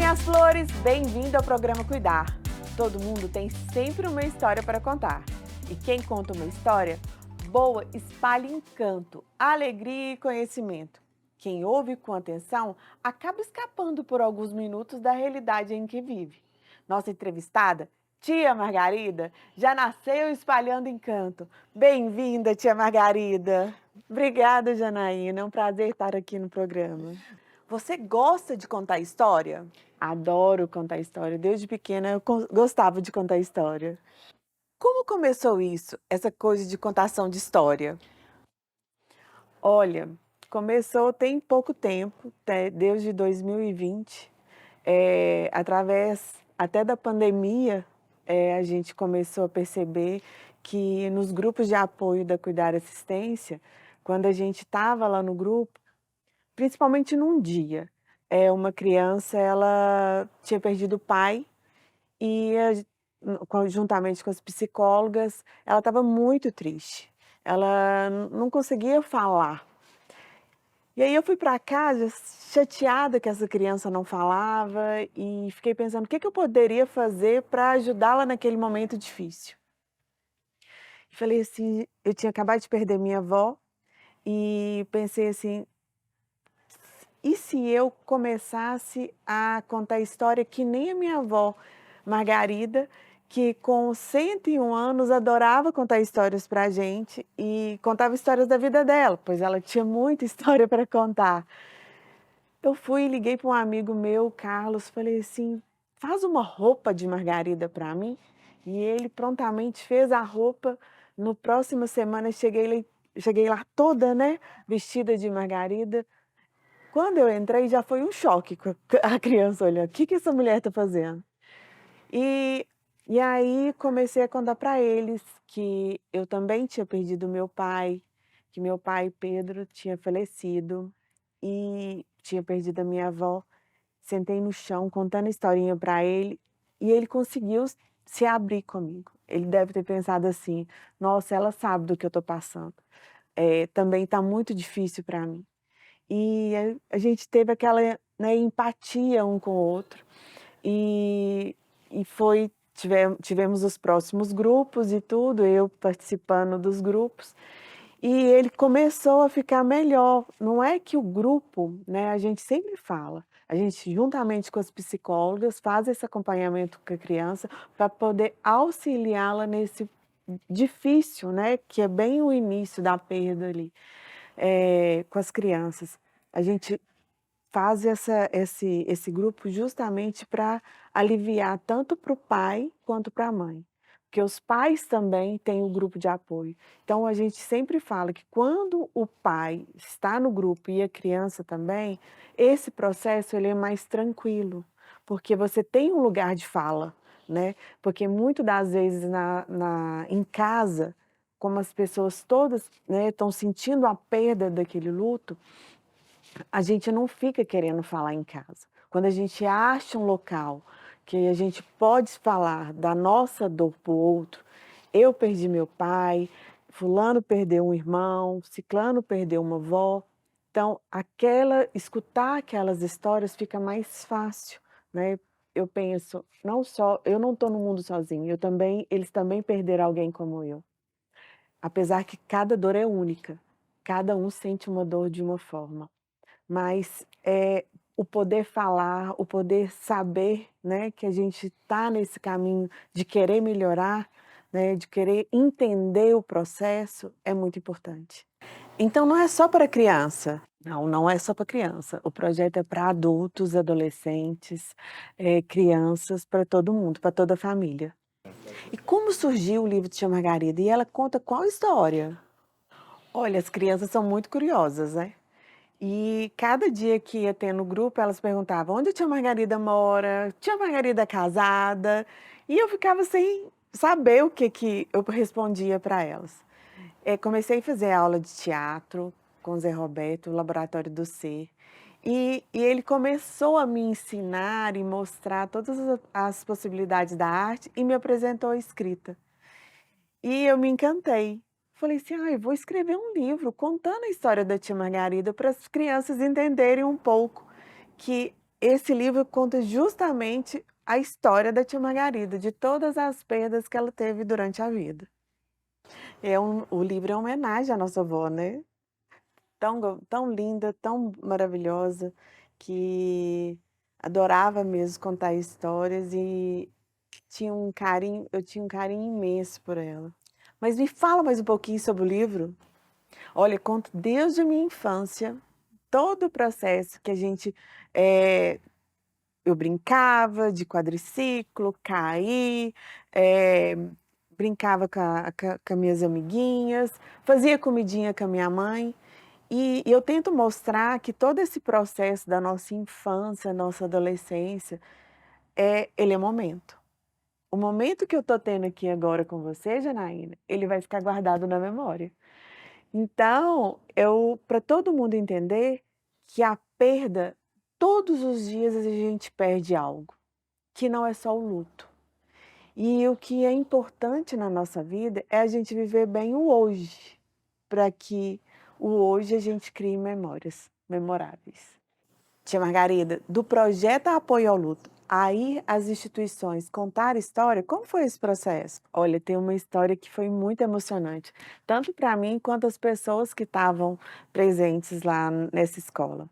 minhas flores, bem-vindo ao programa Cuidar. Todo mundo tem sempre uma história para contar. E quem conta uma história boa espalha encanto, alegria e conhecimento. Quem ouve com atenção acaba escapando por alguns minutos da realidade em que vive. Nossa entrevistada, tia Margarida, já nasceu espalhando encanto. Bem-vinda, tia Margarida. Obrigada, Janaína. É um prazer estar aqui no programa. Você gosta de contar história? Adoro contar história. Desde pequena eu gostava de contar história. Como começou isso, essa coisa de contação de história? Olha, começou tem pouco tempo, desde 2020, através até da pandemia, a gente começou a perceber que nos grupos de apoio da Cuidar Assistência, quando a gente estava lá no grupo, principalmente num dia, uma criança ela tinha perdido o pai e juntamente com as psicólogas, ela estava muito triste. Ela não conseguia falar. E aí eu fui para casa chateada que essa criança não falava e fiquei pensando o que eu poderia fazer para ajudá-la naquele momento difícil. E falei assim, eu tinha acabado de perder minha avó e pensei assim, e se eu começasse a contar a história que nem a minha avó Margarida, que com 101 anos adorava contar histórias para a gente e contava histórias da vida dela, pois ela tinha muita história para contar. Eu fui e liguei para um amigo meu, Carlos, falei assim, faz uma roupa de Margarida para mim. E ele prontamente fez a roupa. No próxima semana cheguei lá toda, né, vestida de Margarida. Quando eu entrei já foi um choque com a criança olhando, o que essa mulher está fazendo? E e aí comecei a contar para eles que eu também tinha perdido meu pai, que meu pai Pedro tinha falecido e tinha perdido a minha avó. Sentei no chão contando a historinha para ele e ele conseguiu se abrir comigo. Ele deve ter pensado assim: "Nossa, ela sabe do que eu estou passando. Também está muito difícil para mim". E a gente teve aquela, né, empatia um com o outro. E e foi tivemos os próximos grupos e tudo, eu participando dos grupos, e ele começou a ficar melhor. Não é que o grupo, né, a gente sempre fala, a gente juntamente com as psicólogas faz esse acompanhamento com a criança para poder auxiliá-la nesse difícil, né, que é bem o início da perda ali, com as crianças. A gente faz esse grupo justamente para aliviar tanto para o pai quanto para a mãe, porque os pais também têm o grupo de apoio. Então a gente sempre fala que quando o pai está no grupo e a criança também, esse processo ele é mais tranquilo, porque você tem um lugar de fala, né, porque muito das vezes em casa, como as pessoas todas, né, estão sentindo a perda daquele luto, a gente não fica querendo falar em casa. Quando a gente acha um local que a gente pode falar da nossa dor para o outro, eu perdi meu pai, fulano perdeu um irmão, ciclano perdeu uma avó, então escutar aquelas histórias fica mais fácil, né. Eu penso, não só eu não estou no mundo sozinho, eles também perderam alguém como eu. Apesar que cada dor é única, cada um sente uma dor de uma forma. Mas, o poder falar, o poder saber, né, que a gente está nesse caminho de querer melhorar, né, de querer entender o processo, é muito importante. Então não é só para criança. Não, não é só para criança. O projeto é para adultos, adolescentes, crianças, para todo mundo, para toda a família. E como surgiu o livro de Tia Margarida? E ela conta qual história? Olha, as crianças são muito curiosas, né? E cada dia que ia ter no grupo, elas perguntavam: "Onde a tia Margarida mora? Tia Margarida é casada?" E eu ficava sem saber o que eu respondia para elas. Comecei a fazer aula de teatro com o Zé Roberto, o Laboratório do Ser, e ele começou a me ensinar e mostrar todas as possibilidades da arte e me apresentou a escrita. E eu me encantei. Falei assim: "Ai, vou escrever um livro contando a história da tia Margarida para as crianças entenderem um pouco que esse livro conta justamente a história da tia Margarida, de todas as perdas que ela teve durante a vida. O livro é uma homenagem à nossa avó, né, tão linda, tão maravilhosa, que adorava mesmo contar histórias e eu tinha um carinho imenso por ela. Mas me fala mais um pouquinho sobre o livro. Olha, conto desde a minha infância, todo o processo que a gente, eh, eu brincava de quadriciclo, caí, eh, brincava com as minhas amiguinhas, fazia comidinha com a minha mãe, e eu tento mostrar que todo esse processo da nossa infância, nossa adolescência, ele é momento. O momento que eu tô tendo aqui agora com você, Janaína, ele vai ficar guardado na memória. Então, eu para todo mundo entender que a perda, todos os dias a gente perde algo, que não é só o luto. E o que é importante na nossa vida é a gente viver bem o hoje, para que o hoje a gente crie memórias memoráveis. Tia Margarida, do projeto Apoio ao Luto, aí as instituições contar história, como foi esse processo? Olha, tem uma história que foi muito emocionante, tanto para mim quanto as pessoas que estavam presentes lá nessa escola.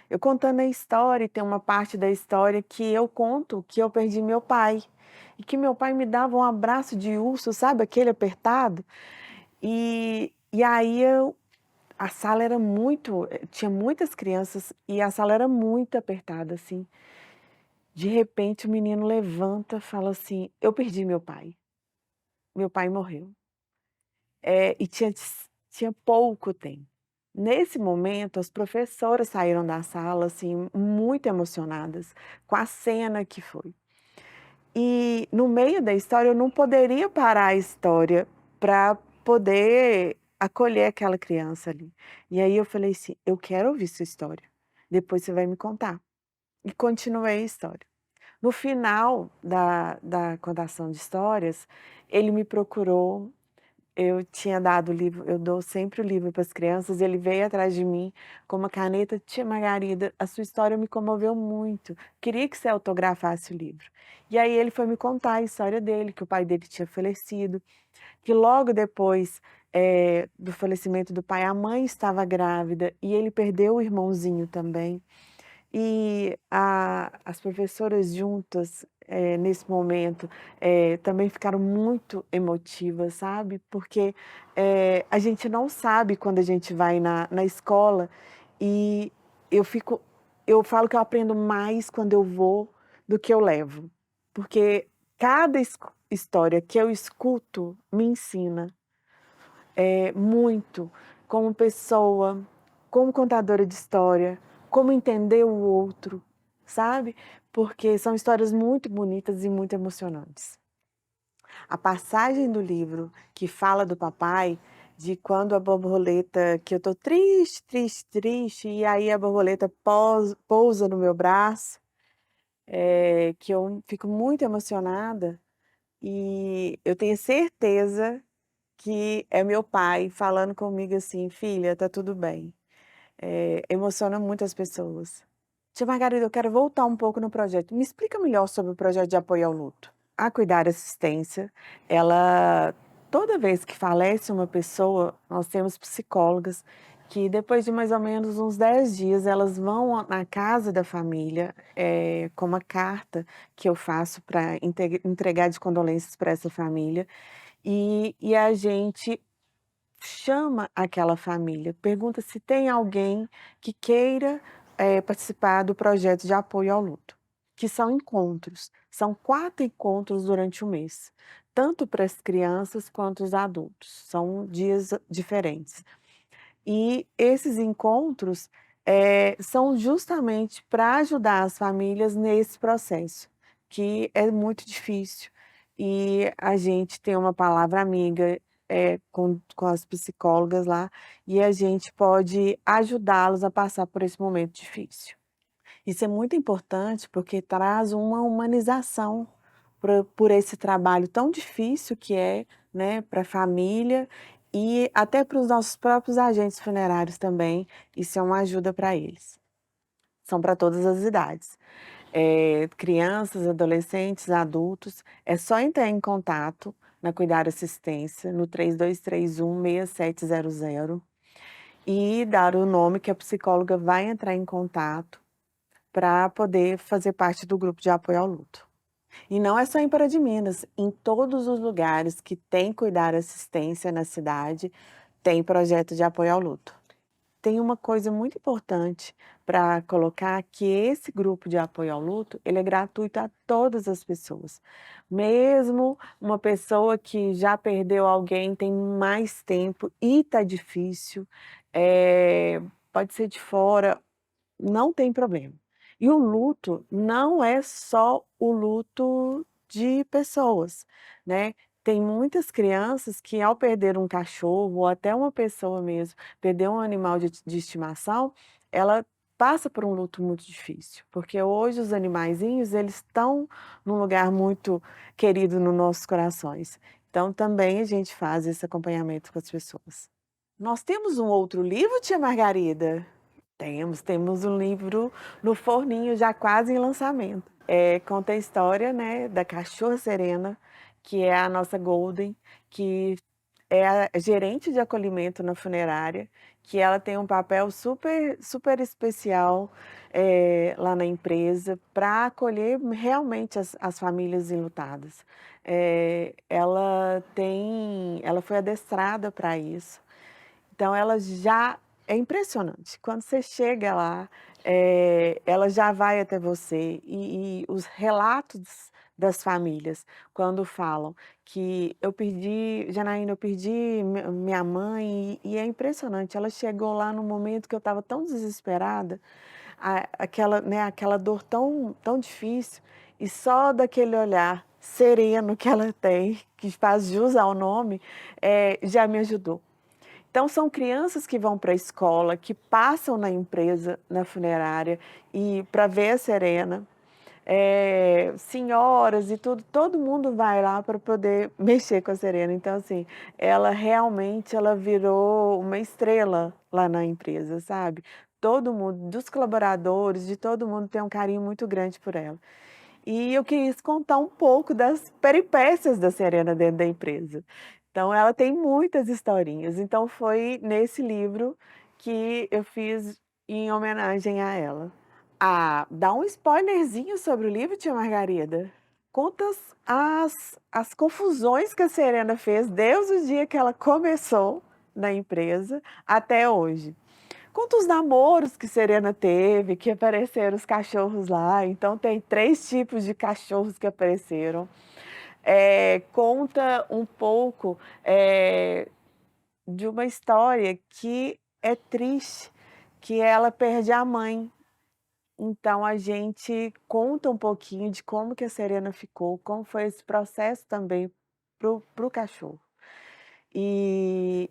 Eu contando a história, e tem uma parte da história que eu conto que eu perdi meu pai, e que meu pai me dava um abraço de urso, sabe aquele apertado? E aí a sala era tinha muitas crianças e a sala era muito apertada, assim. De repente o menino levanta, fala assim: "Eu perdi meu pai morreu". E tinha pouco tempo. Nesse momento, as professoras saíram da sala, assim, muito emocionadas com a cena que foi. E no meio da história eu não poderia parar a história para poder acolher aquela criança ali. E aí eu falei assim: "Eu quero ouvir sua história, depois você vai me contar". E continuei a história. No final da contação de histórias, ele me procurou, eu tinha dado o livro, eu dou sempre o livro para as crianças, ele veio atrás de mim com uma caneta: "Tia Margarida, a sua história me comoveu muito, queria que você autografasse o livro". E aí ele foi me contar a história dele, que o pai dele tinha falecido, que logo depois, do falecimento do pai, a mãe estava grávida e ele perdeu o irmãozinho também. E as professoras juntas, nesse momento, também ficaram muito emotivas, sabe, porque, a gente não sabe quando a gente vai na escola e eu fico eu falo que eu aprendo mais quando eu vou do que eu levo, porque cada história que eu escuto me ensina. Muito, como pessoa, como contadora de história, como entender o outro, sabe, porque são histórias muito bonitas e muito emocionantes. A passagem do livro que fala do papai, de quando a borboleta que eu tô triste, triste, triste, e aí a borboleta pousa no meu braço, que eu fico muito emocionada, e eu tenho certeza que é meu pai falando comigo assim: "Filha, tá tudo bem". Emociona muito as pessoas. Tia Margarida, eu quero voltar um pouco no projeto. Me explica melhor sobre o projeto de apoio ao luto. A Cuidar Assistência, ela toda vez que falece uma pessoa, nós temos psicólogas que depois de mais ou menos uns 10 dias, elas vão na casa da família, com uma carta que eu faço para entregar de condolências para essa família, e a gente chama aquela família, pergunta se tem alguém que queira, participar do projeto de apoio ao luto, que são encontros, são 4 encontros durante o mês, tanto para as crianças quanto os adultos, são dias diferentes. E esses encontros, são justamente para ajudar as famílias nesse processo, que é muito difícil. E a gente tem uma palavra amiga, com as psicólogas lá, e a gente pode ajudá-los a passar por esse momento difícil. Isso é muito importante, porque traz uma humanização por esse trabalho tão difícil que é, né, para a família e até para os nossos próprios agentes funerários também, isso é uma ajuda para eles. são para todas as idades. Crianças, adolescentes, adultos, é só entrar em contato na Cuidar Assistência, no 3231-6700, e dar o nome que a psicóloga vai entrar em contato para poder fazer parte do grupo de apoio ao luto. E não é só em Pará de Minas, em todos os lugares que tem Cuidar Assistência na cidade, tem projeto de apoio ao luto. Tem uma coisa muito importante para colocar, que esse grupo de apoio ao luto, ele é gratuito a todas as pessoas. Mesmo uma pessoa que já perdeu alguém, tem mais tempo e tá difícil, pode ser de fora, não tem problema. E o luto não é só o luto de pessoas, né. Tem muitas crianças que, ao perder um cachorro ou até uma pessoa mesmo, perder um animal de estimação, ela passa por um luto muito difícil, porque hoje os animaizinhos, eles estão num lugar muito querido nos nossos corações. Então também a gente faz esse acompanhamento com as pessoas. Nós temos um outro livro, tia Margarida? Temos um livro no forninho, já quase em lançamento. Conta a história, né, da cachorra Serena, que é a nossa Golden, que é a gerente de acolhimento na funerária, que ela tem um papel super, super especial, lá na empresa, para acolher realmente as famílias enlutadas. Ela foi adestrada para isso. Então ela já é impressionante, quando você chega lá, ela já vai até você e os relatos das famílias, quando falam que Janaína, eu perdi minha mãe, e é impressionante, ela chegou lá no momento que eu estava tão desesperada, aquela dor tão difícil, e só daquele olhar sereno que ela tem, que faz jus ao nome, já me ajudou. Então são crianças que vão para a escola, que passam na empresa, na funerária, e para ver a Serena, senhoras e tudo, todo mundo vai lá para poder mexer com a Serena. Então assim, ela realmente virou uma estrela lá na empresa, sabe. Todo mundo, dos colaboradores, de todo mundo, tem um carinho muito grande por ela. E eu quis contar um pouco das peripécias da Serena dentro da empresa. Então ela tem muitas historinhas, então foi nesse livro que eu fiz em homenagem a ela. Ah, dá um spoilerzinho sobre o livro, tia Margarida. Conta as confusões que a Serena fez desde o dia que ela começou na empresa até hoje. Conta os namoros que Serena teve, que apareceram os cachorros lá, então tem 3 tipos de cachorros que apareceram. Conta um pouco, de uma história que é triste, que ela perde a mãe. Então a gente conta um pouquinho de como que a Serena ficou, como foi esse processo também pro cachorro. E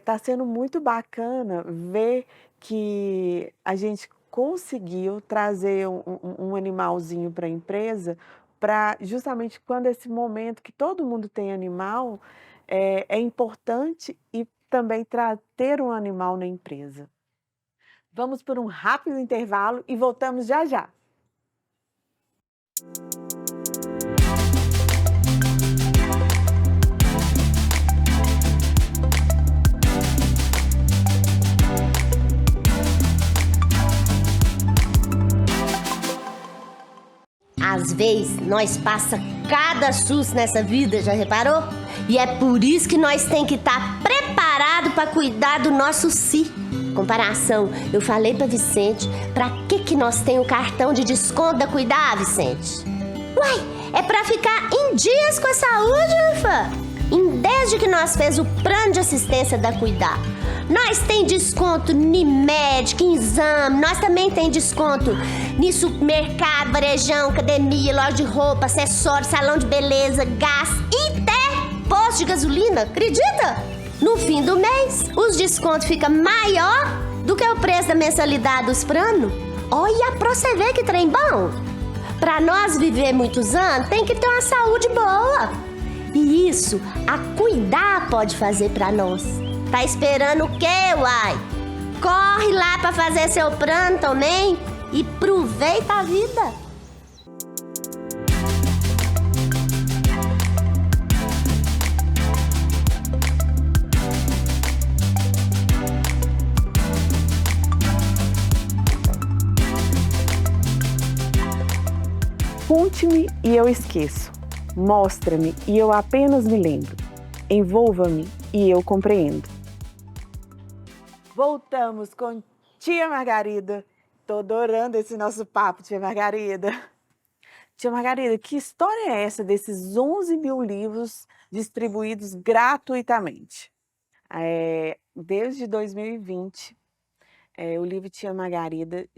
tá sendo muito bacana ver que a gente conseguiu trazer um animalzinho para a empresa, para justamente quando esse momento que todo mundo tem animal, é importante, e também ter um animal na empresa. Vamos por um rápido intervalo e voltamos já já. Às vezes, nós passa cada susto nessa vida, já reparou? E é por isso que nós tem que estar preparado para cuidar do nosso si. Comparação, eu falei para Vicente, para que nós tem o cartão de desconto da Cuidar, Vicente? Uai, é para ficar em dias com a saúde, ufa! Desde que nós fez o plano de assistência da Cuidar, nós tem desconto em médico, em exame, nós também tem desconto em supermercado, varejão, academia, loja de roupa, acessórios, salão de beleza, gás e até posto de gasolina, acredita? No fim do mês, os descontos ficam maior do que o preço da mensalidade dos planos. Olha pra você ver que trem bom! Pra nós viver muitos anos, tem que ter uma saúde boa. E isso, a Cuidar pode fazer pra nós. Tá esperando o quê, uai? Corre lá pra fazer seu plano também e aproveita a vida. Conte-me e eu esqueço. Mostra-me e eu apenas me lembro. Envolva-me e eu compreendo. Voltamos com Tia Margarida. Tô adorando esse nosso papo, Tia Margarida. Tia Margarida, que história é essa desses 11 mil livros distribuídos gratuitamente? Desde 2020, o livro Tia Margarida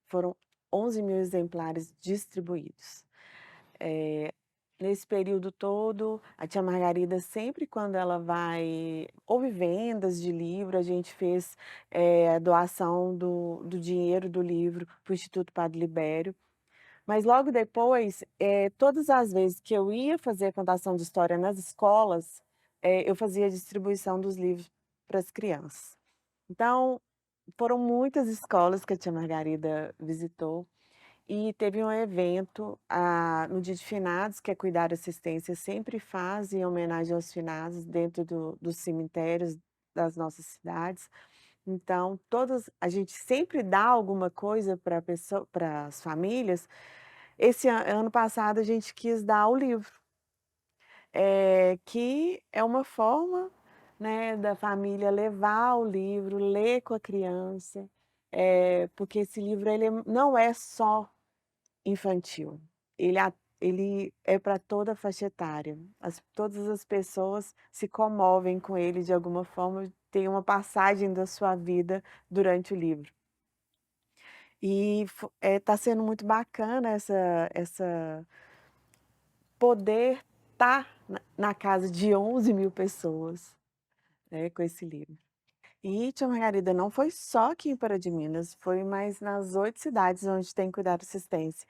foram 11 mil exemplares distribuídos. Nesse período todo, a Tia Margarida, sempre quando houve vendas de livro, a gente fez a doação do dinheiro do livro para o Instituto Padre Libério. Mas logo depois, todas as vezes que eu ia fazer a contação de história nas escolas, eu fazia a distribuição dos livros para as crianças. Então, foram muitas escolas que a Tia Margarida visitou e teve um evento no Dia de Finados, que a Cuidar Assistência sempre faz em homenagem aos finados dentro dos cemitérios das nossas cidades. Então, a gente sempre dá alguma coisa para as famílias. Esse ano passado a gente quis dar o livro, que é uma forma, né, da família levar o livro, ler com a criança, porque esse livro não é só infantil, ele é para toda a faixa etária. Todas as pessoas se comovem com ele de alguma forma, tem uma passagem da sua vida durante o livro. E tá sendo muito bacana essa poder estar na casa de 11 mil pessoas, né, com esse livro. E, Tia Margarida, não foi só aqui em Pará de Minas, foi mais nas 8 cidades onde tem Cuidar Assistência.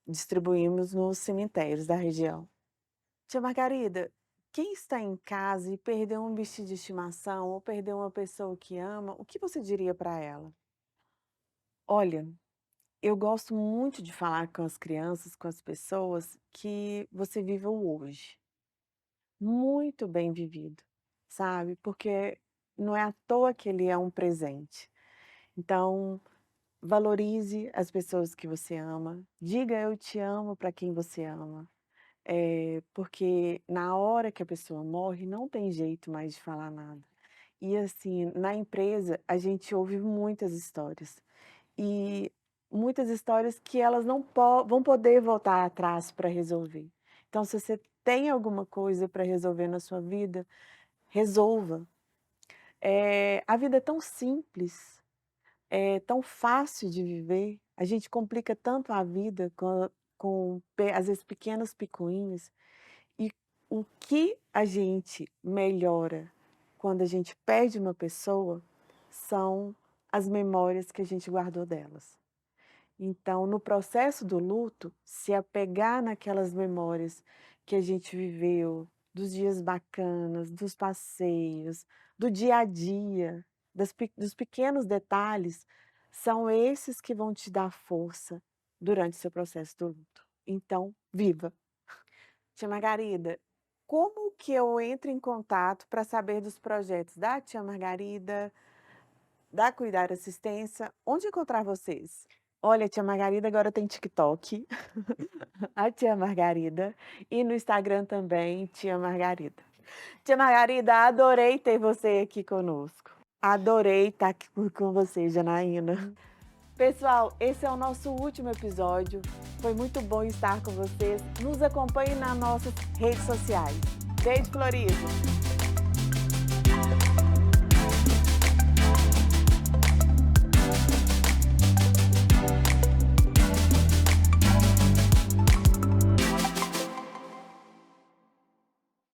Distribuímos nos cemitérios da região. Tia Margarida, quem está em casa e perdeu um bichinho de estimação ou perdeu uma pessoa que ama, o que você diria para ela? Olha, eu gosto muito de falar com as crianças, com as pessoas, que você vive o hoje. Muito bem vivido, sabe? Porque não é à toa que ele é um presente. Então, valorize as pessoas que você ama, diga eu te amo para quem você ama. Porque na hora que a pessoa morre, não tem jeito mais de falar nada. E assim, na empresa, a gente ouve muitas histórias. E muitas histórias que elas não vão poder voltar atrás para resolver. Então, se você tem alguma coisa para resolver na sua vida, resolva. A vida é tão simples, é tão fácil de viver, a gente complica tanto a vida às vezes, pequenas picuinhas, e o que a gente melhora quando a gente perde uma pessoa são as memórias que a gente guardou delas. Então, no processo do luto, se apegar naquelas memórias que a gente viveu, dos dias bacanas, dos passeios, do dia a dia, dos pequenos detalhes, são esses que vão te dar força durante o seu processo do luto. Então, viva! Tia Margarida, como que eu entro em contato para saber dos projetos da Tia Margarida, da Cuidar Assistência? Onde encontrar vocês? Olha, a Tia Margarida agora tem TikTok, a Tia Margarida, e no Instagram também, Tia Margarida. Tia Margarida, adorei ter você aqui conosco. Adorei estar aqui com você, Janaína. Pessoal, esse é o nosso último episódio. Foi muito bom estar com vocês. Nos acompanhe nas nossas redes sociais. Beijo, Florido!